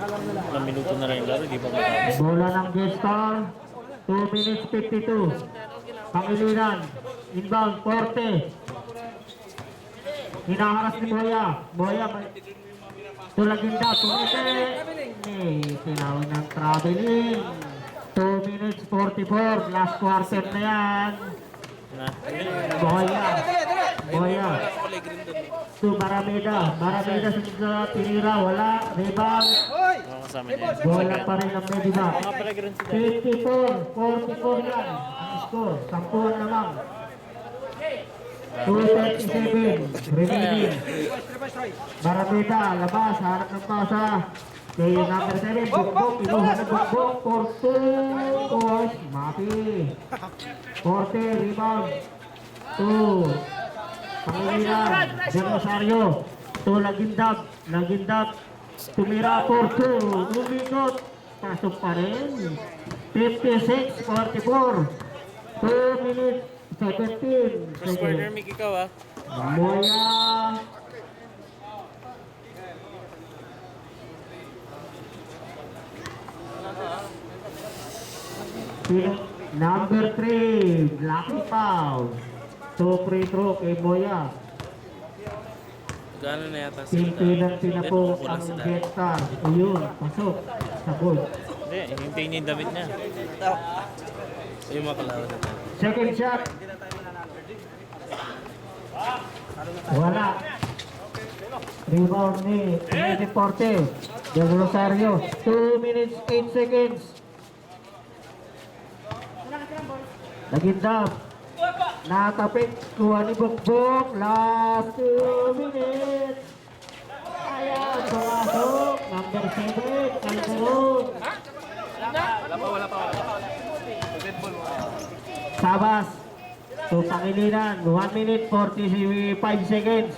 Ilang minuto na rin yung laro, di ba matapos? Bola ng Gestar. 2 minutes 52. Pangilinan. Inbound, Forte. Hinaharas ni Boya. Boya, Tulaginda, tumite. Tinawin ng traveling. 2 minutes 44. Last quarter na yan. Boya. Boya. To Barameda. Barameda sa tinira. Wala. Rebound. Kasama niya. Bola pa rin ang Mediba. Mga palagiran sila. 54, 44 yan. Ang score. 10 na lang. 2:37 remaining. Barameda, labas. Harap ng pasa. Kay number 7, Bukbok. Inuha na Bukbok. 4-2 points. Mapi. 40, rebound. 2. Pangilinan. Del Rosario. 2, Lagindab. Lagindab. Tumira 4-2. Umikot. Pasok pa rin. 56-44. 2 minutes 17 First quarter, Mick, ikaw ah. Moya. Number 3, Blacky Pau. So free throw kay Moya. Gano'n na yata sila. Pimpinan po ang Jetstar. Ayun, pasok. Sabog. Hindi, hintayin niya yung damit niya. Yung mga kalawan na tayo. Second shot. Wala. Rebound ni Eddie Porte. Del Rosario. 2 minutes 8 seconds. Lagindam. Nakatapik. Kuha ni Bukbok. Last 2 minutes. Ayan. Pumasok. Number 7. Calderon. Wala pa. Sabas. So, Pangilinan. 1 minute 45 seconds.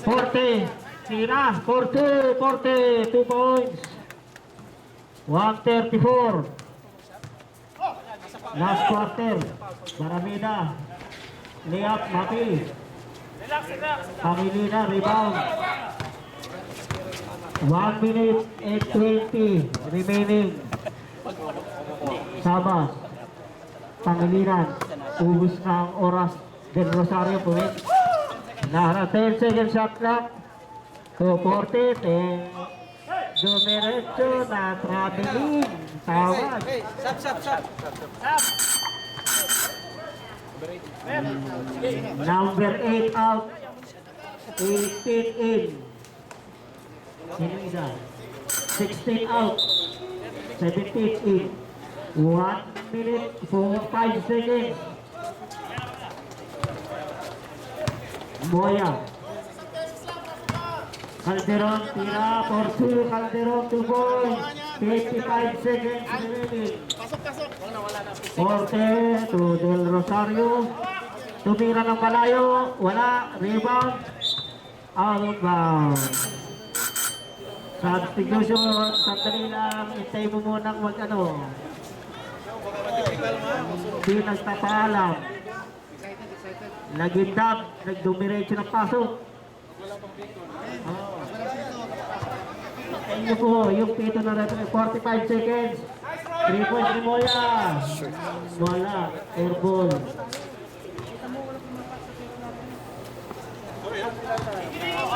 Forte. Sira. Forte. 2 points. 1:34. Last quarter. Barameda. Layup. Mapi. Pangilinan. Rebound. 1 minute and 20 remaining. Sabas. Pangilinan. Ubus na ang oras. Del Rosario po. Nara 10 second shot clock. 2:40. Dumiretso na traveling. Tawag. Sap. Number 8 out. 18 in. Sino isa? 16 out. 17 in. 1 minute 5 seconds. Moya. Calderon, tira for 2. Calderon, 2 points. 55 seconds remaining. Forte to Del Rosario. Tumira ng malayo. Wala. Rebound. Out of bounds. Substitution. Sandali lang. Itay mo munang mag-ano. Hindi nagpapaalam. Lagindab. Nagdumiretso ng pasok. Inyo po, yung pito na natin, 45 seconds. 3 points ni Moya. Wala, airball.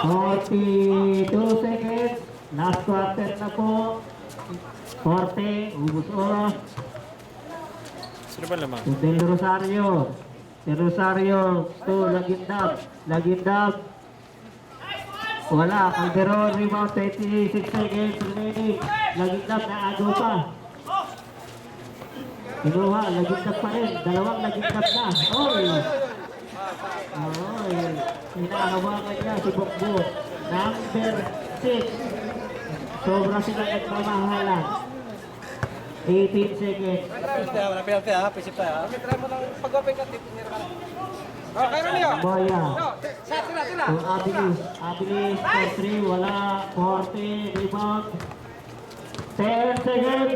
42 seconds. Last quarter na po. Forte, ubus oras. Sino ba lamang? Del Rosario. Del Rosario to Lagindab. Lagindab. Wala, Calderon, rebound, 26 seconds remaining. Lagindab na agaw pa. Kinuha, Lagindab pa rin. Dalawang Lagindab na. Oy! Oy! Hinahawakan niya si Bukbok. Number 6. Sobra silang nagmamahalan. 18 seconds. Wala penalty ha, pisip tayo ha. Try mo lang pag-open ka, tip niya ka. Okay, Romeo. Boya. Tila. So, Abilis, for 3, wala. 40, rebound. 10 seconds.